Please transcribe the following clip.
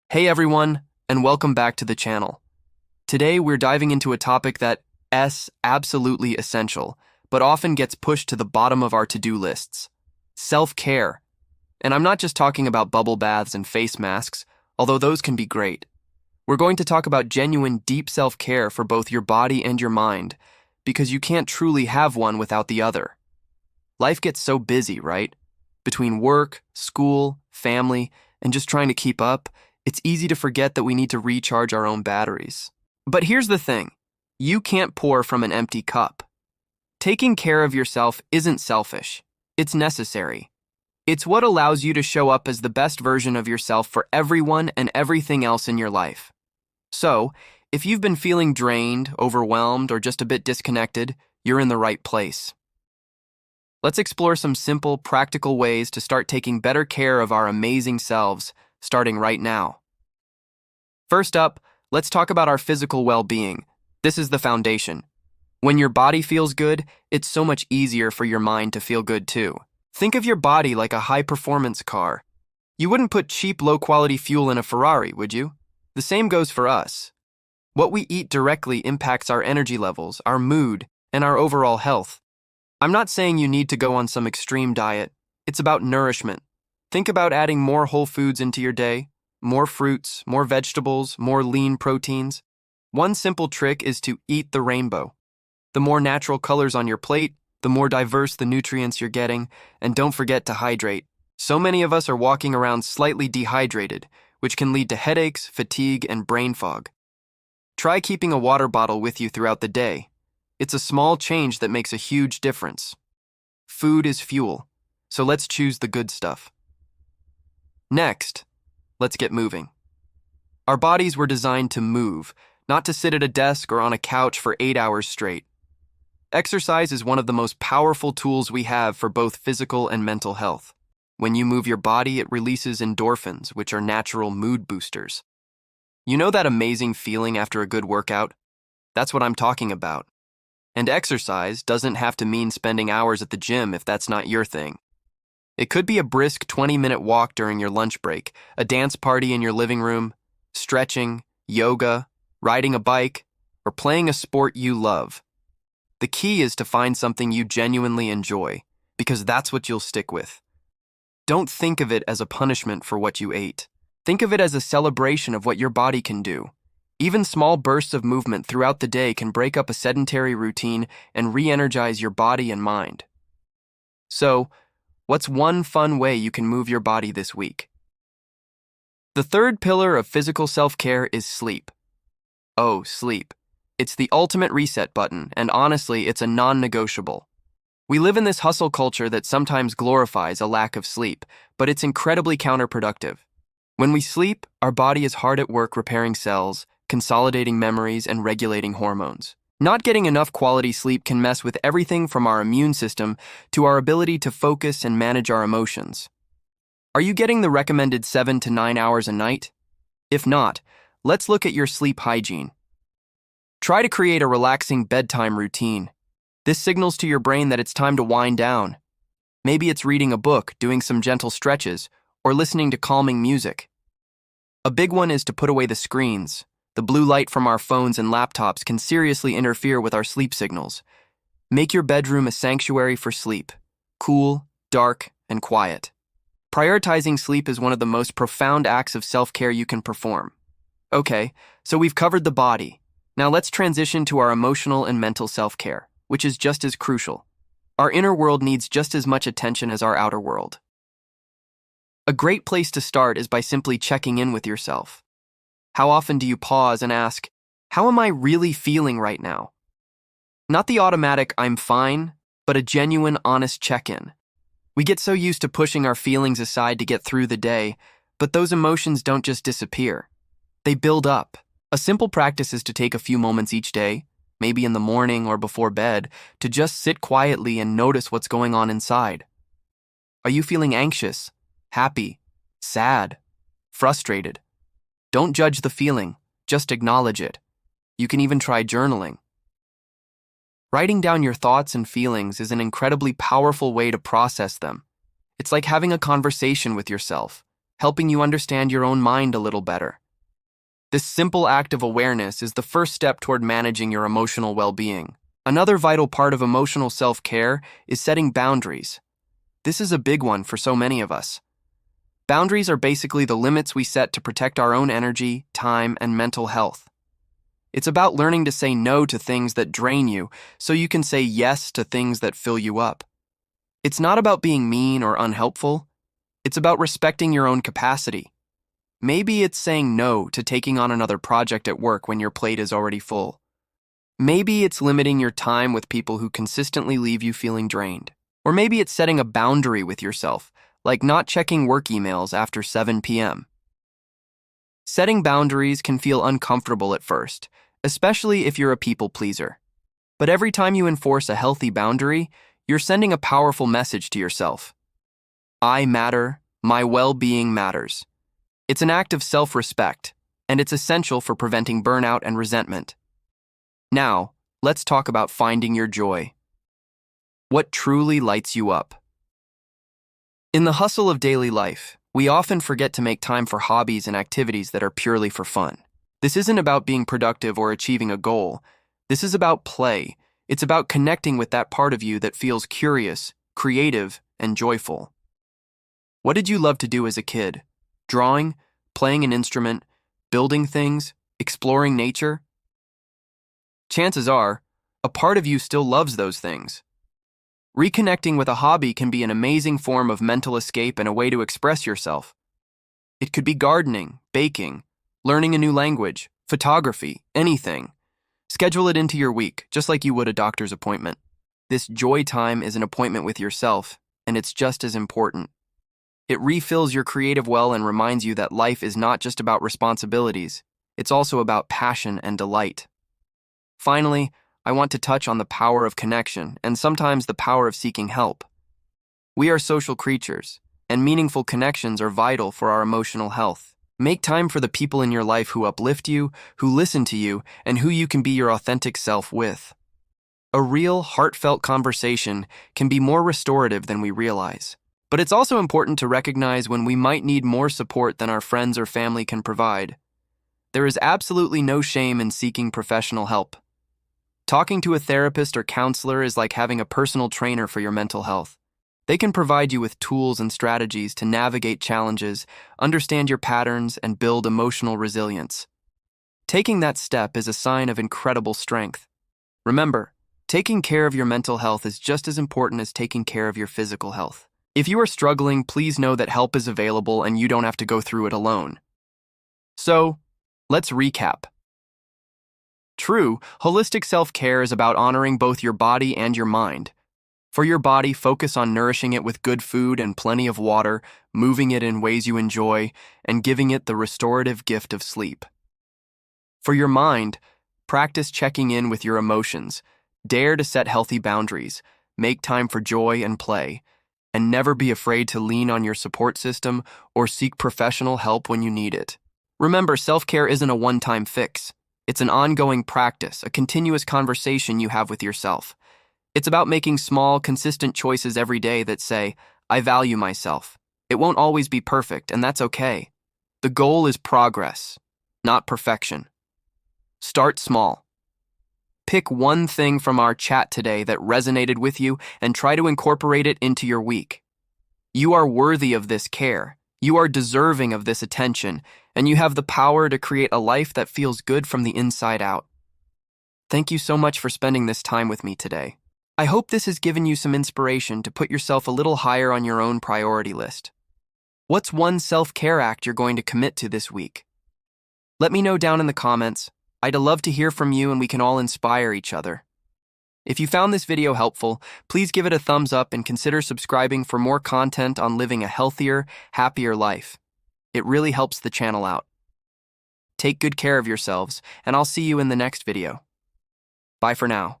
Hey everyone, and welcome back to the channel. Today we're diving into a topic that's absolutely essential, but often gets pushed to the bottom of our to-do lists. Self-care. And I'm not just talking about bubble baths and face masks, although those can be great. We're going to talk about genuine deep self-care for both your body and your mind, because you can't truly have one without the other. Life gets so busy, right? Between work, school, family, and just trying to keep up, it's easy to forget that we need to recharge our own batteries. But here's the thing, you can't pour from an empty cup. Taking care of yourself isn't selfish, it's necessary. It's what allows you to show up as the best version of yourself for everyone and everything else in your life. So, if you've been feeling drained, overwhelmed, or just a bit disconnected, you're in the right place. Let's explore some simple, practical ways to start taking better care of our amazing selves, starting right now. First up, let's talk about our physical well-being. This is the foundation. When your body feels good, it's so much easier for your mind to feel good too. Think of your body like a high-performance car. You wouldn't put cheap, low-quality fuel in a Ferrari, would you? The same goes for us. What we eat directly impacts our energy levels, our mood, and our overall health. I'm not saying you need to go on some extreme diet. It's about nourishment. Think about adding more whole foods into your day, more fruits, more vegetables, more lean proteins. One simple trick is to eat the rainbow. The more natural colors on your plate, the more diverse the nutrients you're getting, and don't forget to hydrate. So many of us are walking around slightly dehydrated, which can lead to headaches, fatigue, and brain fog. Try keeping a water bottle with you throughout the day. It's a small change that makes a huge difference. Food is fuel, so let's choose the good stuff. Next, let's get moving. Our bodies were designed to move, not to sit at a desk or on a couch for 8 hours straight. Exercise is one of the most powerful tools we have for both physical and mental health. When you move your body, it releases endorphins, which are natural mood boosters. You know that amazing feeling after a good workout? That's what I'm talking about. And exercise doesn't have to mean spending hours at the gym if that's not your thing. It could be a brisk 20-minute walk during your lunch break, a dance party in your living room, stretching, yoga, riding a bike, or playing a sport you love. The key is to find something you genuinely enjoy, because that's what you'll stick with. Don't think of it as a punishment for what you ate. Think of it as a celebration of what your body can do. Even small bursts of movement throughout the day can break up a sedentary routine and re-energize your body and mind. So, what's one fun way you can move your body this week? The third pillar of physical self-care is sleep. Oh, sleep. It's the ultimate reset button, and honestly, it's a non-negotiable. We live in this hustle culture that sometimes glorifies a lack of sleep, but it's incredibly counterproductive. When we sleep, our body is hard at work repairing cells, consolidating memories, and regulating hormones. Not getting enough quality sleep can mess with everything from our immune system to our ability to focus and manage our emotions. Are you getting the recommended 7 to 9 hours a night? If not, let's look at your sleep hygiene. Try to create a relaxing bedtime routine. This signals to your brain that it's time to wind down. Maybe it's reading a book, doing some gentle stretches, or listening to calming music. A big one is to put away the screens. The blue light from our phones and laptops can seriously interfere with our sleep signals. Make your bedroom a sanctuary for sleep. Cool, dark, and quiet. Prioritizing sleep is one of the most profound acts of self-care you can perform. Okay, so we've covered the body. Now let's transition to our emotional and mental self-care, which is just as crucial. Our inner world needs just as much attention as our outer world. A great place to start is by simply checking in with yourself. How often do you pause and ask, how am I really feeling right now? Not the automatic I'm fine, but a genuine, honest check-in. We get so used to pushing our feelings aside to get through the day, but those emotions don't just disappear. They build up. A simple practice is to take a few moments each day, maybe in the morning or before bed, to just sit quietly and notice what's going on inside. Are you feeling anxious, happy, sad, frustrated? Don't judge the feeling, just acknowledge it. You can even try journaling. Writing down your thoughts and feelings is an incredibly powerful way to process them. It's like having a conversation with yourself, helping you understand your own mind a little better. This simple act of awareness is the first step toward managing your emotional well-being. Another vital part of emotional self-care is setting boundaries. This is a big one for so many of us. Boundaries are basically the limits we set to protect our own energy, time, and mental health. It's about learning to say no to things that drain you so you can say yes to things that fill you up. It's not about being mean or unhelpful. It's about respecting your own capacity. Maybe it's saying no to taking on another project at work when your plate is already full. Maybe it's limiting your time with people who consistently leave you feeling drained. Or maybe it's setting a boundary with yourself, like not checking work emails after 7 p.m. Setting boundaries can feel uncomfortable at first, especially if you're a people pleaser. But every time you enforce a healthy boundary, you're sending a powerful message to yourself. I matter, my well-being matters. It's an act of self-respect, and it's essential for preventing burnout and resentment. Now, let's talk about finding your joy. What truly lights you up? In the hustle of daily life, we often forget to make time for hobbies and activities that are purely for fun. This isn't about being productive or achieving a goal. This is about play. It's about connecting with that part of you that feels curious, creative, and joyful. What did you love to do as a kid? Drawing, playing an instrument, building things, exploring nature? Chances are, a part of you still loves those things. Reconnecting with a hobby can be an amazing form of mental escape and a way to express yourself. It could be gardening, baking, learning a new language, photography, anything. Schedule it into your week, just like you would a doctor's appointment. This joy time is an appointment with yourself, and it's just as important. It refills your creative well and reminds you that life is not just about responsibilities, it's also about passion and delight. Finally, I want to touch on the power of connection and sometimes the power of seeking help. We are social creatures, and meaningful connections are vital for our emotional health. Make time for the people in your life who uplift you, who listen to you, and who you can be your authentic self with. A real, heartfelt conversation can be more restorative than we realize. But it's also important to recognize when we might need more support than our friends or family can provide. There is absolutely no shame in seeking professional help. Talking to a therapist or counselor is like having a personal trainer for your mental health. They can provide you with tools and strategies to navigate challenges, understand your patterns, and build emotional resilience. Taking that step is a sign of incredible strength. Remember, taking care of your mental health is just as important as taking care of your physical health. If you are struggling, please know that help is available and you don't have to go through it alone. So, let's recap. True, holistic self-care is about honoring both your body and your mind. For your body, focus on nourishing it with good food and plenty of water, moving it in ways you enjoy, and giving it the restorative gift of sleep. For your mind, practice checking in with your emotions, dare to set healthy boundaries, make time for joy and play, and never be afraid to lean on your support system or seek professional help when you need it. Remember, self-care isn't a one-time fix. It's an ongoing practice, a continuous conversation you have with yourself. It's about making small, consistent choices every day that say, I value myself. It won't always be perfect, and that's okay. The goal is progress, not perfection. Start small. Pick one thing from our chat today that resonated with you and try to incorporate it into your week. You are worthy of this care. You are deserving of this attention, and you have the power to create a life that feels good from the inside out. Thank you so much for spending this time with me today. I hope this has given you some inspiration to put yourself a little higher on your own priority list. What's one self-care act you're going to commit to this week? Let me know down in the comments. I'd love to hear from you and we can all inspire each other. If you found this video helpful, please give it a thumbs up and consider subscribing for more content on living a healthier, happier life. It really helps the channel out. Take good care of yourselves, and I'll see you in the next video. Bye for now.